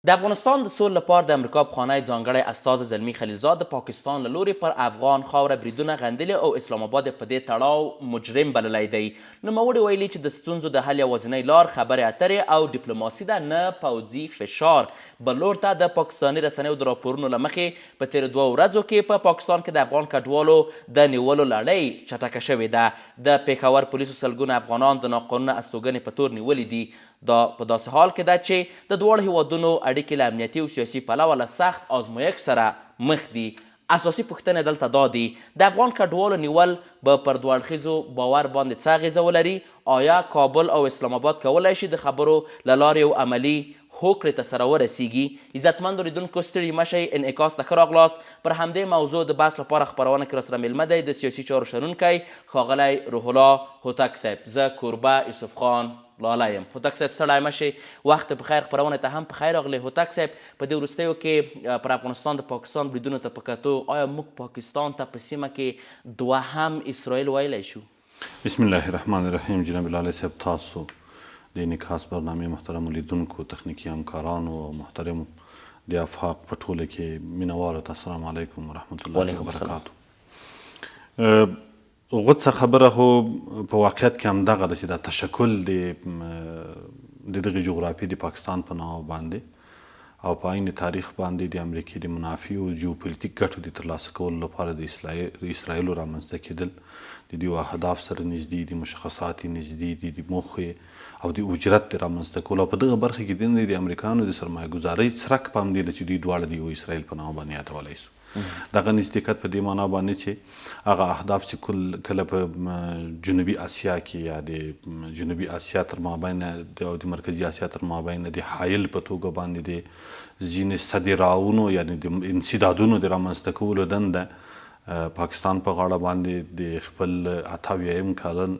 د افغانستان د سولې لپاره د امریکا پخوانی ځانګړی استازی زلمي خلیلزاد د پاکستان له لوري پر افغان خاوره بریدونه غندلي او اسلام آباد په دې تړاو مجرم بللی دی. نوموړي ویلي چې د ستونزو د حل یوازینۍ لار خبرې اترې او ډیپلوماسي ده، نه پوځي فشار. بل لور ته د پاکستاني رسنیو د راپورونو له مخې په تېرو 2 ورځو کې په پاکستان کې د افغان کډوالو د نیولو لړۍ چټکه شوې ده. د پېښور پولیسو سلګونه افغانان د ناقانونه استوګنې په تور نیولي دي. دا په داسې حال کې ده چې د دواړو هیوادونو اړیکې له امنیتي او سیاسي پلوه له سخت ازمایښت سره مخ دي. اساسي پوښتنې دلته دا دي: د افغان کډوالو نیول به پر دوه اړخیزو باور باندې څه اغیزه ولري؟ آیا کابل او اسلام آباد کولی شي د خبرو له لارې یو عملي هوکړې ته سره ورسیږي؟ عزتمندو لیدونکو ستړي مه شئ، انعکاس ته ښه راغلاست. پر همدې موضوع د بحث لپاره خپرونه کې راسره میلمه دی د سیاسي چارو شنونکی ښاغلی روح الله هوتک صاحب. زه کوربه یوسف خان لاله یم. هوتک صاحب ستړی مه شئ، وخت په خیر. خپرونه ته هم په خیر راغلی. هوتک صاحب، په دې وروستیو کې پر افغانستان د پاکستان بریدونو ته په کتو آیا موږ پاکستان ته په سیمه کې دوهم اسرائیل ویلی شو؟ بسم الله الرحمن الرحیم. جناب لاله صاحب، تاسو د انعکاس برنامې محترمو لیدونکو، تخنیکي همکارانو او محترمو د افاق په ټوله کې مینوالو ته السلام علیکم ورحمت الله وبرکاتو. غوڅه خبره خو په واقعیت کې همدغه ده چې دا تشکل د دغې جغرافیې د پاکستان په نامه باندې او په عین تاریخ باندې د امریکې د منافعو او جیوپولیتیک ګټو د ترلاسه کولو لپاره د اسرائیلو رامنځته کېدل، د دې اهداف سره نږدې دي، مشخصات یې نږدې دي، د موخې او د اجرت د رامنځته کولو. او په دغه برخه کې د امریکایانو د سرمایه ګزارۍ څرک په همدې ده چې دوی دواړه د یو اسرائیل په نامه باندې یادولی سو. دغه نزدېکت په دې معنا باندې چې هغه اهداف چې کله په جنوبي اسیا کې یا د جنوبي اسیا تر مابین او د مرکزي اسیا تر مابین د حایل په توګه باندې د ځینې صدراونو یعنې د انسدادونو د رامنځته کولو دنده پاکستان په غاړه باندې د خپل 88 کلن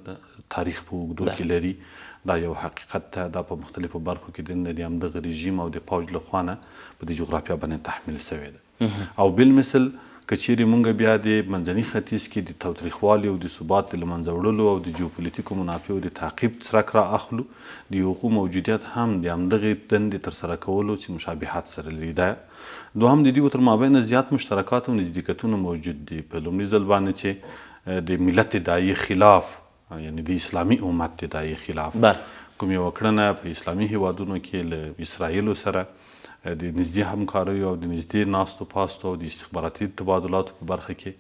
تاریخ په اوږدو کې لري. دا یو حقیقت ده. دا په مختلفو برخو کې د همدغه رژیم او د پوځ له خوا نه په دې جغرافیه باندې تحمیل سوې ده. او بالمثل که چیرې موږ بیا د منځني ختیځ کې د تاوتریخوالي او د ثبات د له منځه وړلو او د جیوپولیتیکو منافعو د تعقیب څرک را اخلو، د هغو موجودیت هم د همدغې دندې ترسره کولو چې مشابهت سره لري. ده دوهم د دې تر مابین زیات مشترکات او نزدېکتونه موجود دي. په لومړي ځل باندې چې د ملت داعیې خلاف، یعنی د اسلامي امت د داعیې خلاف کوم یوه کړنه په اسلامي هیوادونو کې له اسرائیلو سره د نږدې همکاریو او د نږدې ناستو پاستو او د استخباراتي تبادلاتو په برخه کې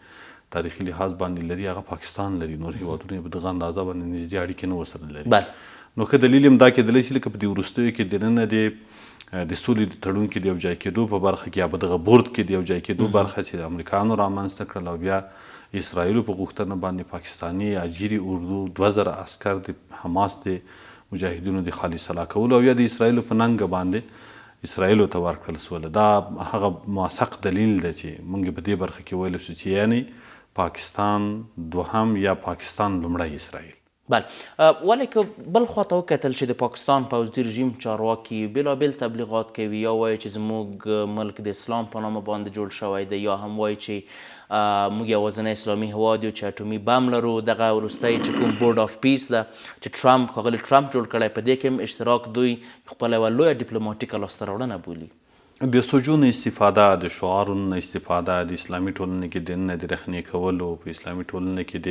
تاریخي لحاظ باندې لري، هغه پاکستان لري. نور هیوادونه یې په دغه اندازه باندې نږدې اړیکې نه ورسره لري. نو ښه دلیل هم دا کېدلی چې لکه په دې وروستیو کې دننه د سولې د تړون کې د یو ځای کېدو په برخه کې یا په دغه بورډ کې د یو ځای کېدو برخه چې د امریکایانو رامنځته کړل او بیا اسرائیلو په غوښتنه باندې پاکستاني اجیري اردو 2000 عسکر د حماس د مجاهدینو د خالي سلا کولو او یا د اسرائیلو په ننګه باندې اسرائیلو ته ورکړل سوله. دا هغه موثق دلیل دی چې موږ په دې برخه کې ویلی شو چې یعنې پاکستان دوهم یا پاکستان لومړی اسرائیل. بله، ولې که بل خواته وکتل چې د پاکستان پوځي رژیم چارواکي بېلابېل تبلیغات کوي، یا وایي چې زموږ ملک د اسلام په نامه باندې جوړ شوی دی، یا هم وایي چې موږ یوازینی اسلامي هیواد یو چې اټومي بم لرو. دغه وروستی چې کوم بورډ آف پیس ده چې ښاغلي ټرمپ جوړ کړی، په دې کې هم اشتراک دوی خپله یوه لویه ډیپلوماټیکه لاسته راوړنه بولي. د سوچونو استفاده، د شعارونو استفاده، د اسلامي ټولنې کې دننه د رخنې کولو، په اسلامي ټولنه کې د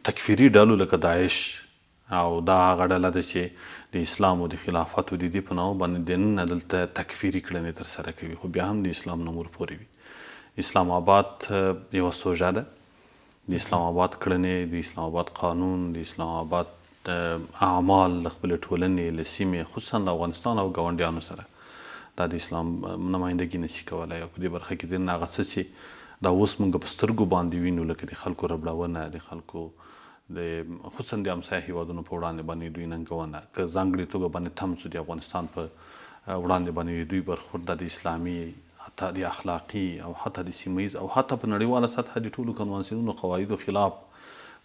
تکفیري ډلو لکه داعش او دا هغه ډله ده چې د اسلام او د خلافتو د دې په نامه باندې دننه دلته تکفیري کړنې ترسره کوي، خو بیا هم د اسلام نه ورپورې وي. اسلام آباد یوه سوژه ده. د اسلام آباد کړنې، د اسلام آباد قانون، د اسلام آباد اعمال له خپلې ټولنې، له سیمې، خصوصا له افغانستان او ګاونډیانو سره دا د اسلام نمایندګي نشي کولی. او په دې برخه کې دننه هغه څه چې دا اوس موږ په سترګو باندې وینو، لکه د خلکو ربړونه، د خلکو د خصوصا د همسایه هیوادونو په وړاندې باندې دوی ننګونه، که ځانګړې توګه باندې تم سو د افغانستان په وړاندې باندې دوی برخورد د اسلامي، حتی د اخلاقي او حتی د سیمه ییز او حتی په نړیواله سطحه د ټولو کنوانسیونونو قواعدو خلاف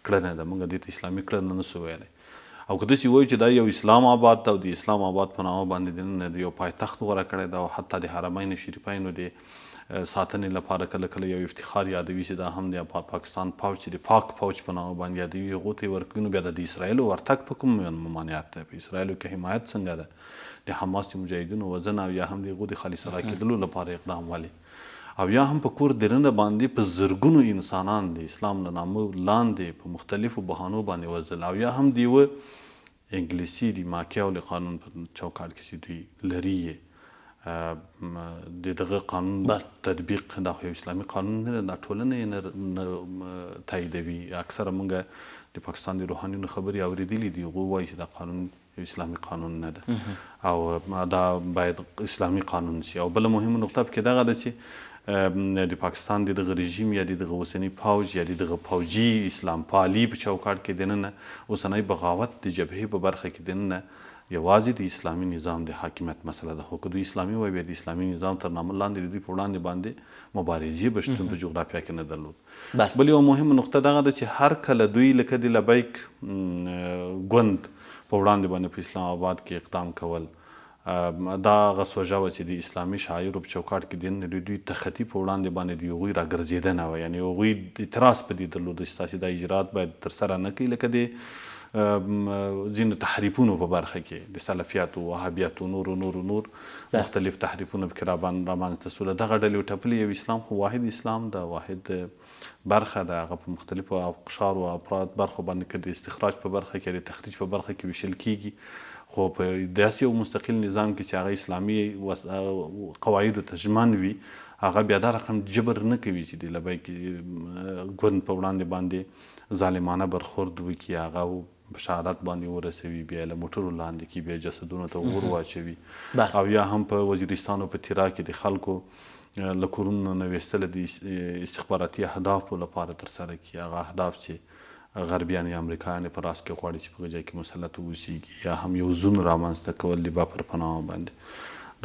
کړنه ده. موږ دې ته اسلامي کړنه نسو ویلی. او که داسې ووایو چې دا یو اسلام آباد ده او د اسلام آباد په نامه باندې دننه د یو پایتخت غوره کړی ده او حتی د حرمین شریفینو د ساتنې لپاره کله کله یو افتخار یادوي چې دا هم د پاکستان پوځ چې د پاک پوځ په نامه باندې یادوي هغو ته یې ورکوي. نو بیا د اسرائیلو ورتګ په کوم ممانعت ده؟ په اسرائیلو کې حمایت څنګه ده د حماس د مجاهدینو وژنه او یا هم د هغو د خالي سرا کېدلو لپاره اقدام ولې او یا هم په کور دننه باندې په زرګونو انسانان د اسلام له نامه لاندې په مختلفو بهانو باندې وژل او یا هم د یوه انګلیسي د ماکیاولي قانون په چوکاټ کې چې دوی لري د دغه قانون تطبیق دا خو یو اسلامي قانون نه ده، دا ټولنه یې نه تاییدوي. اکثره موږ د پاکستان د روحانیونو خبرې اورېدلي دي، هغوی وایي چې دا قانون اسلامي قانون نه ده او دا باید اسلامي قانون شي. او بله مهمه نقطه پکې دغه ده چې د پاکستان د دغه رژیم یا د دغه اوسني پوځ یا د دغه پوځي اسلام پالي په چوکاټ کې دننه اوسنی بغاوت د جبهې په برخه کې دننه یوازې د اسلامي نظام د حاکمیت مسله ده. خو که دوی اسلامي وای بیا د اسلامي نظام تر نامه لاندې د دوی په وړاندې باندې مبارزې به شتون په جغرافیه کې نه درلود. بل یو مهمه نقطه دغه ده چې هر کله دوی لکه د لبیک ګوند په وړاندې باندې په اسلام آباد کې اقدام کول دا هغه سوژه وه چې د اسلامي شاعرو په چوکاټ کې دننه دوی ته خطي په وړاندې باندې د هغوی راګرځېدنه وه، یعنې هغوی اعتراض په دې درلوده چې تاسې دا اجرات باید ترسره نه کوي لکه د ځینو تحریفونو په برخه کې د سلفیاتو وهابیاتو نور مختلف تحریفونه پکې رامنځته سوله. دغه ډلې وټپلې یو اسلام خو واحد اسلام ده، واحد برخه ده، هغه په مختلفو اقشارو او افراد برخو باندې که د استخراج په برخه کې د تخریج په برخه کې ویشل کیږي. خو په داسې یو مستقل نظام کې چې هغه اسلامي قواعدو ته ژمن وي هغه بیا دا رقم جبر نه کوي چې د لبیک ګوند په وړاندې باندې ظالمانه برخورد وکړي، هغه په شهادت باندې ورسوي، بیا له موټرو لاندې کړي، بیا جسدونو ته اور واچوي او یا هم په وزیرستان او په تیرا کې د خلکو له کورونو نه ویستله د استخباراتي اهدافو لپاره ترسره کړي. هغه اهداف چې غربیان یا امریکایان په راس کې غواړي چې په هغه ځای کې مسلط واوسیږي، یا هم یو زون رامنځته کول د بافر په نامه باندې.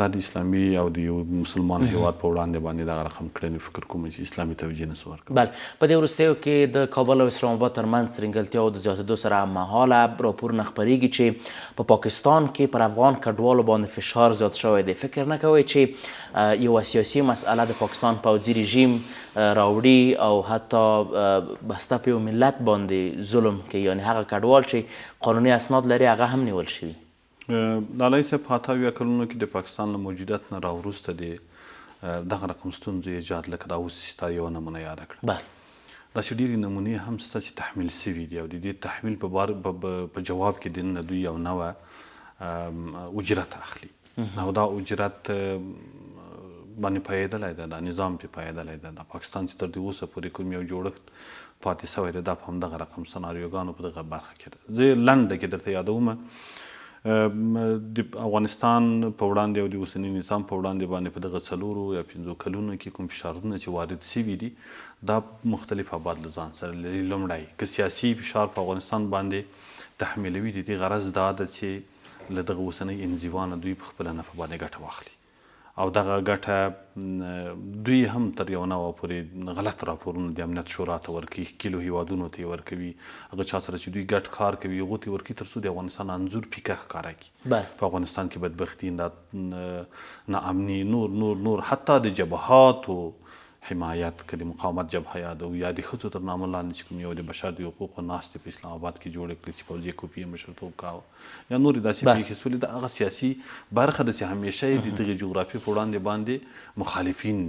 دا د اسلامي او د یو مسلمان هیواد په وړاندې باندې دغه رقم کړنې فکر کوم چې اسلامي توجیه نسو ورکوي. بله، په دې وروستیو کې د کابل او اسلام آباد ترمنځ ترنګلتیاو د زیاتېدو سره هممهاله راپورونه خپرېږي چې په پاکستان کې پر افغان کډوالو باندې فشار زیات شوی دی. فکر نه کوئ چې یوه سیاسي مسئله د پاکستان پوځي رژیم راوړي او حتی بسته په یو ملت باندې ظلم کوي، یعنې هغه کډوال چې قانوني اسناد لري هغه هم نیول شوي؟ لالی صاحب په 78 کلونو کې د پاکستان له موجودیت نه راوروسته د دغه رقم ستونزو ایجاد لکه دا اوس چې تا یوه نمونه یاده کړه، داسې ډېرې نمونې هم شته چې تحمیل سوي دي او د دې تحمیل په جواب کې دننه دوی یو نوه اجرت اخلي او دا اجرت باندې پایېدلی ده، دا نظام پرې پایېدلی ده. د پاکستان چې تر دې اوسه پورې کوم یو جوړښت پاتې سوی دی دا په همدغه رقم سناریوګانو په دغه برخه کې ده. زه لنډه کې درته یادومه د افغانستان په وړاندې او د اوسني نظام په وړاندې باندې په دغه 4 یا 5 کلونو کې کوم فشارونه چې وارد سوي دي دا مختلف ابعاد له ځان سره لري. لومړی که سیاسي فشار په افغانستان باندې تحمیلوي د دې غرض دا ده چې له دغه اوسنۍ انزوا نه دوی په خپله نفع باندې ګټه واخلي او دغه ګټه دوی هم تر یو نوعه پورې غلط راپورونه د امنیت شورا ته ورکوي، ښکېلو هیوادونو ته یې ورکوي، هغه چا سره چې دوی ګډ کار کوي هغو ته یې ورکوي تر څو د افغانستان انځور پیکه ښکاره کړي. په افغانستان کې بدبختي، ناامني، نور حتی د جبهاتو حمایت که د مقاومت جبهه یادو یا د ښځو تر نامه لاندې چې کوم یو د بشر د حقوقو ناستې په اسلام آباد کې جوړې کړې چې پوځي کوپي یې مشرتوب کاوه یا نورې داسې پېښې سولې، د هغه سیاسي برخه ده چې همیشه یې د دغې جغرافیې په وړاندې باندې مخالفین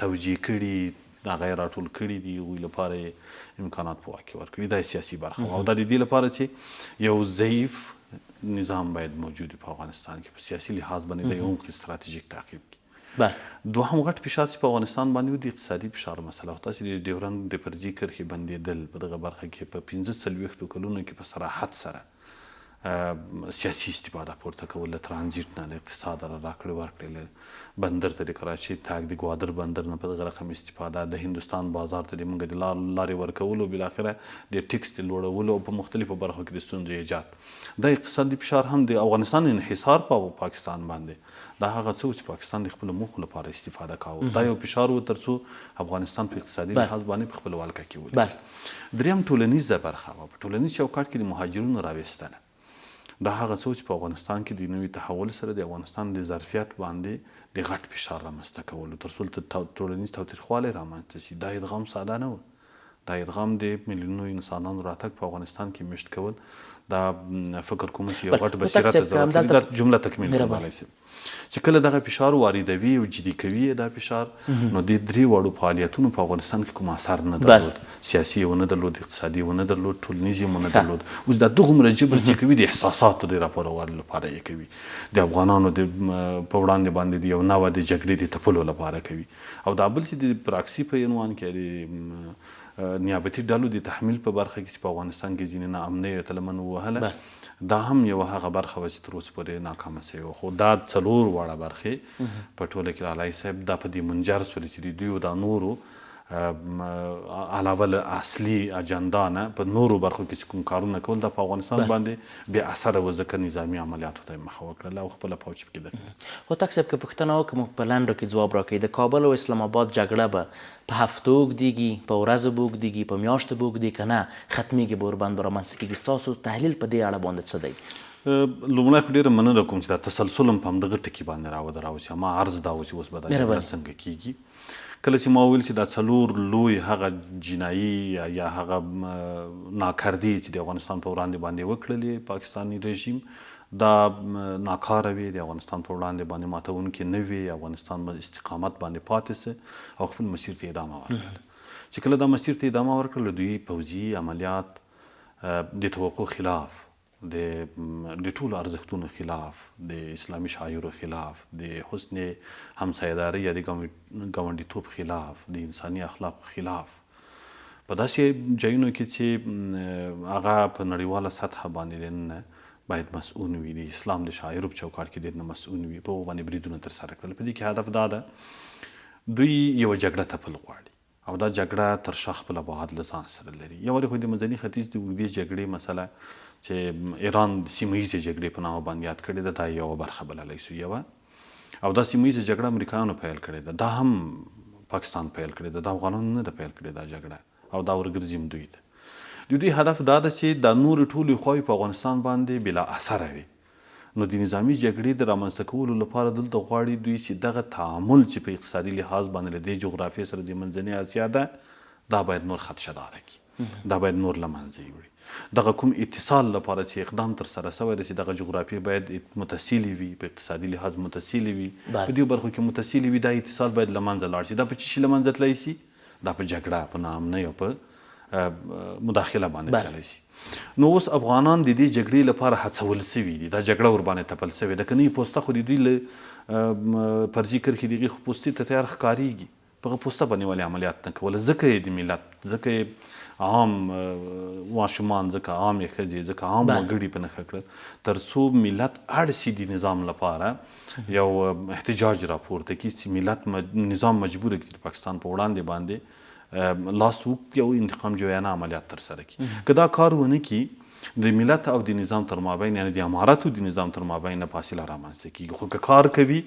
توجیه کړي، هغه یې راټول کړي دي، هغوی لپاره یې امکانات په واک کې ورکړي. دا یې سیاسي برخه او دا د دې لپاره چې یو ضعیف نظام باید موجود په افغانستان کې په سیاسي لحاظ باندې د یو عمق استراتیژیک تعقیب کړي. دوهم غټ فشار چې په افغانستان باندې و د اقتصادي فشار مسله، تاسې د ډیورنډ د فرضي کرښې بندېدل په دغه برخه کې په 45 کلونو کې په صراحت سره سیاسي استفاده پورته کول، له ترانزیت نه، له اقتصاد راکړې ورکړې، له بندر ته د کراچۍ تګ، د ګوادر بندر نه په دغه رقم استفاده، د هندوستان بازار ته د موږ د لارې ورکولو، بالاخره د ټیکس د لوړولو او په مختلفو برخو کې د ستونزو ایجاد. دا اقتصادي فشار هم د افغانستان انحصار په پاکستان باندې دا هغه څه چې پاکستان د خپلو موخو لپاره استفاده کاوه، دا یو فشار و تر څو افغانستان په اقتصادي لحاظ باندې په خپل ولکه کې ولري. دریم ټولنیزه برخه وه، په ټولنیز چوکاټ کې د مهاجرینو راویستله دا هغه څه چې په افغانستان کې د نوي تحول سره د افغانستان د ظرفیت باندې د غټ فشار رامنځته کولو تر څو ټولنیز تاوتریخوالی رامنځته شي. دا ادغام ساده نه و. دا ادغام د میلیونونو انسانانو راتګ په افغانستان کې مشت کول، دا فکر کوم چې یو غټ بصیرت ضرورت لري. دا جمله تکمیل کولی شي چې کله دغه فشار واردوي او جدي کوي دا فشار، نو د درې واړو فعالیتونو په افغانستان کې کوم اثر نه درلود. سیاسي یې ونه درلود، اقتصادي ونه درلود، ټولنیز یې ونه درلود. اوس دا دومره جبر چې کوي د احساساتو د راپارولو لپاره یې کوي، د افغانانو د په وړاندې باندې د یو نوع د جګړې د تپلو لپاره کوي. او دا بل چې د پراکسي په عنوان کې د نیابتي ډلو د تحمیل په برخه کې چې په افغانستان کې ځینې ناامنۍ تلمن ووهله، دا هم یو هغه برخه وه چې تر اوسه پورې ناکامه سوې وه. خو دا څلور واړه برخې په ټوله کې لالی صاحب دا په دې منجر سولې چې د دوی دا نورو علاوه له اصلي اجنډا نه په نورو برخو کې چې کوم کارونه کول دا په افغانستان باندې بې اثره و، ځکه نظامي عملیاتو ته یې مخه وکړله او خپله پوځ پکې درلود. هوتک صاحب که پوښتنه وکړم په لنډو کې ځواب راکوي، د کابل او اسلام آباد جګړه به په هفتو اوږدېږي، په ورځو به اوږدېږي، په میاشتو به اوږدېږي که نه ختمېږي به ورباندې به رامنځته کېږي؟ ستاسو تحلیل په دې اړه باندې څه دی؟ لومړی خو ډېره مننه کوم چې دا تسلسل هم په همدغه ټکي باندې راودراوه چې ما عرض دا و چې اوس به دا جګړه څنګه کېږي. کله چې ما وویل چې دا څلور لوی هغه جنایي یا هغه ناکردي چې د افغانستان په وړاندې باندې وکړلې پاکستاني رژیم، دا ناکاره وي، د افغانستان په وړاندې باندې ماتونکې نه وي، افغانستان استقامت باندې پاتې سه او خپل مسیر ته ادامه ورکړله. چې کله دا مسیر ته ادامه ورکړله، دوی پوځي عملیات د توقع خلاف، د ټولو ارزښتونو خلاف، د اسلامي شعایرو خلاف، د حسن همسایه‌دارۍ یا د ګاونډیتوب خلاف، د انساني اخلاقو خلاف، په داسې ځایونو کې چې هغه په نړیواله سطحه باندې دننه باید مسؤول وي، د اسلام د شعایرو په چوکاټ کې دننه مسؤول وي، په هغو باندې بریدونه ترسره کړل. په دې کې هدف دا ده دوی یوه جګړه تپل غواړي او دا جګړه تر شا خپل ابعاد له ځان سره لري. یوازې خو د منځني ختیځ د اوږدې جګړې مسله چې ایران د سیمه ییزې جګړې په نامه باندې یاد کړې ده، دا یوه برخه بللی سو یوه، او دا سیمه ییزه جګړه امریکایانو پیل کړې ده، دا هم پاکستان پیل کړې ده، دا افغانانو نه ده پیل کړې دا جګړه، او دا ورګرځي دوی ته. د دوی هدف دا ده چې دا نورې ټولې خواوې په افغانستان باندې بلا اثره وي. نو د نظامي جګړې د رامنځته کولو لپاره دلته غواړي دوی چې دغه تعامل چې په اقتصادي لحاظ باندې له دې جغرافیې سره د منځنۍ اسیا ده، دا باید نور خدشه‌داره کړي، دا باید نور له منځه یوړي. دغه کوم اتصال لپاره چې اقدام تر سره شوی دی چې دغه جغرافیې باید متصلې وي، په اقتصادي لحاظ متصلې وي، په دې برخو کې متصلې وي، دا اتصال باید له منځه لاړ شي. دا په څه شي له منځه تللی شي؟ دا په جګړه، په ناامنۍ او په مداخله باندې تللی شي. نو اوس افغانان د دې جګړې لپاره هڅول سوي دي، دا جګړه ورباندې تپل سوې ده. که نه وي پوسته خو د دوی له فرضي کرښې د هغې خو پوستې ته تیار ښکارېږي، په هغه پوسته باندې ولې عملیات نه کوله؟ ځکه یې د ملت، ځکه یې عام ماشومان، ځکه عام یې ښځې، ځکه عام وګړي په نښه کړل، تر څو ملت اړ شي د نظام لپاره یو احتجاج راپورته کړي چې ملت نظام مجبوره کړي د پاکستان په وړاندې باندې لاس وکړي او انتقام جویانه عملیات ترسره کړي. که دا کار ونه کړي، د ملت او د نظام تر مابین، یعنې د امارت او د نظام تر مابین فاصله رامنځته کېږي. خو که کار کوي،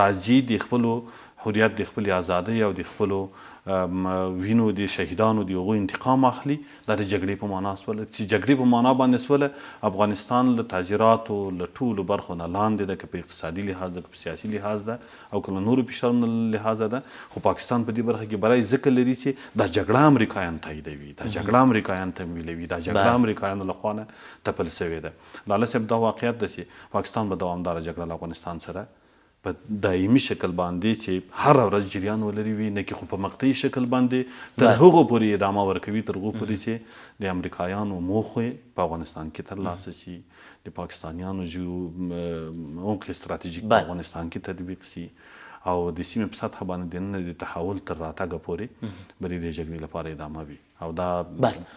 راځي د خپلو حریت، د خپلې ازادۍ او د خپلو وینو د شهیدانو د هغو انتقام اخلي، دا د جګړې په معنا سوله. چې جګړې په معنا باندې سوله، افغانستان له تاجراتو له ټولو برخو نه لاندې ده، که په اقتصادي لحاظ ده، که په سیاسي لحاظ ده، او که له نورو فشارونو لحاظه ده. خو پاکستان په دې برخه کې بری ځکه لري چې دا جګړه امریکایان تاییدوي، دا جګړه امریکایان تمویلوي، دا جګړه امریکایانو له خوا نه تپل سوې ده. لاله صاحب دا واقعیت ده چې پاکستان به دوامداره جګړه له افغانستان سره په دایمي شکل باندې چې هر ورځ جریان ولري وي، نه کې خو په مقطعي شکل باندې تر هغو پورې ادامه ورکوي، تر هغو پورې چې د امریکایانو موخې په افغانستان کې ترلاسه شي، د پاکستانیانو عمق استراتیژیک په افغانستان کې تطبیق شي، او د سیمې په سطحه باندې دننه د تحول تر راتګه پورې برای د جګړې لپاره ادامه وي، او دا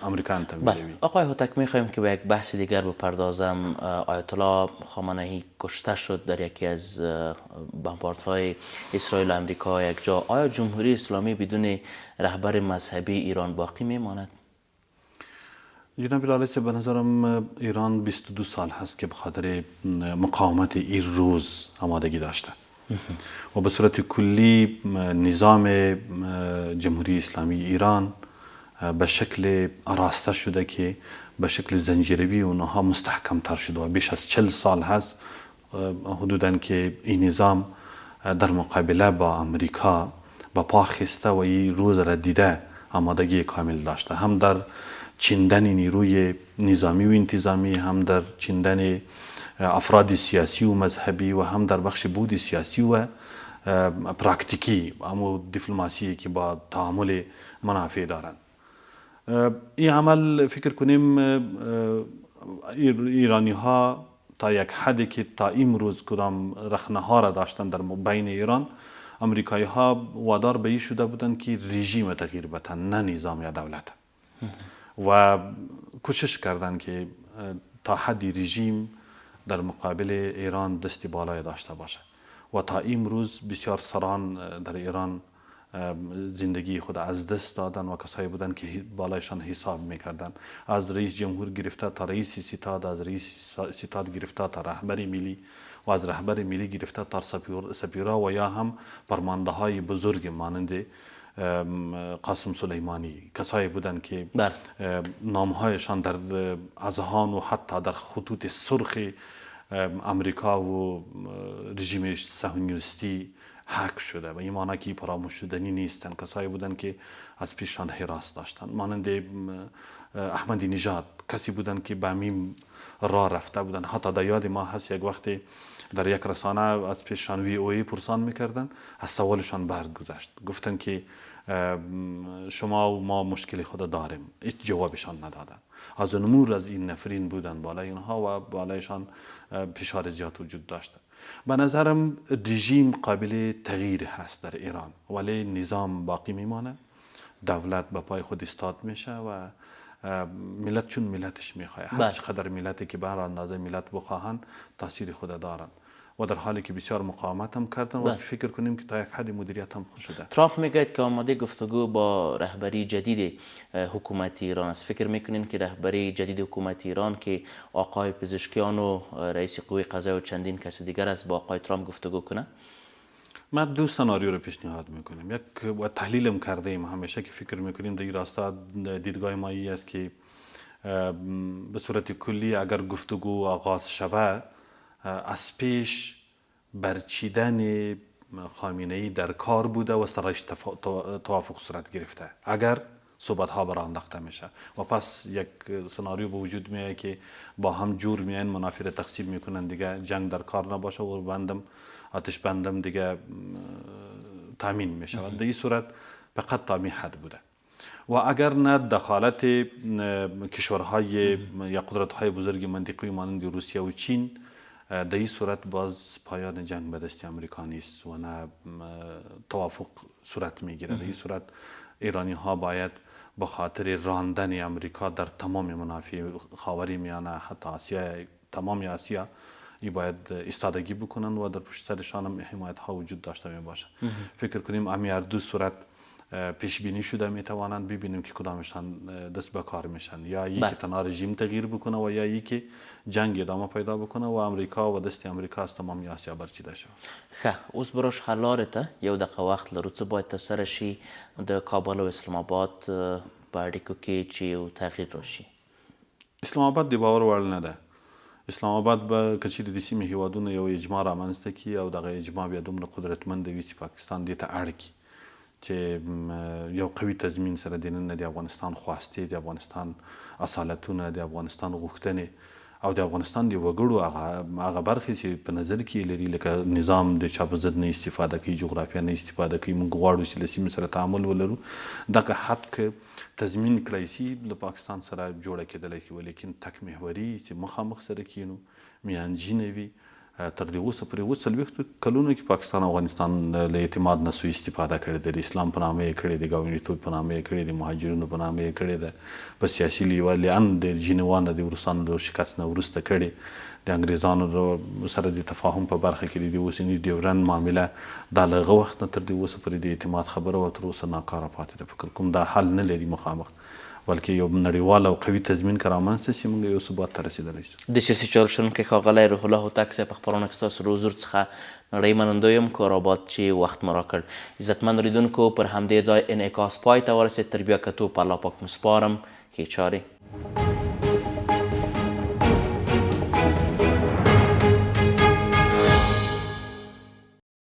امریکایان تمویلوي. آقای هوتک، میخوایم که به یک بحث دیگر بپردازم. آیت الله خامنه‌ای کشته شد در یکی از بمباردهای اسرائیل و امریکا یک جا. آیا جمهوری اسلامی بدون رهبر مذهبی ایران باقی میماند؟ جناب لاله صاحب، به نظرم ایران 22 سال هست که به خاطر مقاومت این روز آمادگی داشته و به صورت کلی نظام جمهوری اسلامی ایران به شکل آراسته شده که به شکل زنجیروی اونها مستحکم تر شده و بیش از 40 سال هست حدوداً که این نظام در مقابله با امریکا با پا خسته و این روز را دیده آمادگی کامل داشته، هم در چیندن نیروی نظامی و انتظامی، هم در چیندن افراد سیاسی و مذهبی و هم در بخش بود سیاسی و پراکتیکی، اما دیپلماسی که با تعامل منافع دارند. این عمل فکر کنیم ایرانی ها تا یک حدی که تا امروز کدام رخنه ها را داشتن در بین ایران، امریکایی ها وادار به این شده بودند که رژیم تغییر بدن، نه نظام یا دولت، و کوشش کردند که تا حدی رژیم در مقابل ایران دستی بالای داشته باشه و تا امروز بسیار سران در ایران زندگی خود از دست دادن و کسایی بودن که بالایشان حساب میکردن، از رئیس جمهور گرفته تا رئیس ستاد، از رئیس ستاد گرفته تا رهبر ملی و از رهبر ملی گرفته تا سفیرا و یا هم فرمانده های بزرگ مانند قاسم سلیمانی، کسایی بودن که نامهایشان در اذهان و حتی در خطوط سرخ امریکا و رژیم صهیونیستی حک شده و این معنی که فراموش شدنی نیستن. کسایی بودن که از پیششان حراس داشتن، مانند احمدی نژاد، کسی بودن که به همین راه رفته بودن. حتی در یاد ما هست یک وقت در یک رسانه از پیششان VOA پرسان میکردن، از سوالشان برگذشت، گفتن که شما و ما مشکل خود داریم، هیچ جوابشان ندادن. از نمور از این نفرین بودن بالای اینها و بالایشان فشار زیاد وجود داشته. به نظرم رژیم قابل تغییر هست در ایران، ولی نظام باقی میمانه، دولت به پای خود استاد میشه و ملت چون ملتش میخواه، هر چقدر ملتی که بر اندازه ملت بخواهن تاثیر خود دارن و در حالی که بسیار مقاومت هم کردن و فکر کنیم که تا یک حد مدیریت هم خوب شده. ترامپ میگه که آماده گفتگو با رهبری جدید حکومت ایران است. فکر میکنین که رهبری جدید حکومت ایران که آقای پزشکیان و رئیس قوه قضاییه و چندین کس دیگر است با آقای ترامپ گفتگو کنه؟ ما دو سناریو رو پیشنهاد میکنیم. یک و تحلیلم کرده ایم همیشه که فکر میکنیم در این راستا دیدگاه ما این است که به صورت کلی اگر گفتگو آغاز شود، از پیش برچیدن خامنه‌ای در کار بوده و سرش توافق صورت گرفته اگر صحبت ها برآ انداخته میشه و پس یک سناریو به وجود میاد که با هم جور میان، منافع را تقسیم میکنن، دیگه جنگ در کار نباشه و آتش بندم دیگه تامین میشه. در این صورت فقط تا می حد بوده و اگر نه دخالت کشورهای یا قدرت‌های بزرگ منطقی مانند روسیه و چین، در این صورت باز پایان جنگ به دست امریکا نیست و نه توافق صورت میگیره. در این صورت ایرانی ها باید به خاطر راندن امریکا در تمام منافع خاوری میانه، حتی آسیا، تمام آسیا، ای باید ایستادگی بکنن و در پشت سرشان هم حمایت ها وجود داشته می باشه. فکر کنیم امی هر دو صورت پیش بینی شده، می توانند ببینیم که کدامشان دست به کار میشن، یا یکی تنها رژیم تغییر بکنه و یا یکی جنگ ادامه پیدا بکنه و امریکا و دست امریکا از تمام آسیا برچیده شود. ښه، اوس بروش حلاره ته یو دقیقه وخت لرو، څه باید ترسره شي د کابل او اسلام آباد په اړیکو کې چې یو تغییر راشي؟ اسلام آباد د باور وړ نه ده. اسلام آباد به که چیرې د سیمې هیوادونو یو اجماع رامنځته کړي او دغه اجماع بیا دومره قدرتمند وي چې پاکستان دې ته اړ کړي چې یو قوي تضمین سره دننه د افغانستان خواستې، د افغانستان اصالتونه، د افغانستان غوښتنې او د افغانستان د وګړو هغه برخې چې په نظر کې لري، لکه نظام د چا په ضد نه استفاده کوي، جغرافیه نه استفاده کوي، موږ غواړو چې له سیمې سره تعامل ولرو، دغه حق تضمین کړی شي له پاکستان سره جوړه کېدلی شي. ولیکن تک محوري چې مخامخ سره کینو، میانجینه وي، تر دې اوسه پورې 40 کلونو کې پاکستان او افغانستان له اعتماد نه سوء استفاده کړې ده، د اسلام په نامه یې کړې ده، د ګاونډیتوب په نامه یې کړې ده، د مهاجرینو په نامه یې کړې ده، په سیاسي لیوال د جنیوا نه د روسانو د شکست نه وروسته کړې، د انګریزانو سره د تفاهم په برخه کې د اوسني ډیورند معامله دا له هغه وخت نه تر دې اوسه پورې د اعتماد خبره او تر اوسه ناکاره پاتې ده. فکر کوم دا حل نه لري مخامخ بلکې یو نړیوال او قوي تضمین که رامنځته شي موږ یو ثبات ته رسېدلی شو. د سیاسي چارو شنونکی ښاغلی روح الله هوتک صاحب په خپرونه کې ستاسو له حضور څخه نړۍ منندوی یم کارآباد چې وخت مو راکړ. عزتمند لیدونکو پر همدې ځای انعکاس پای ته ورسېد. تر بیا کتو په الله پاک مو سپارم ښې چارې.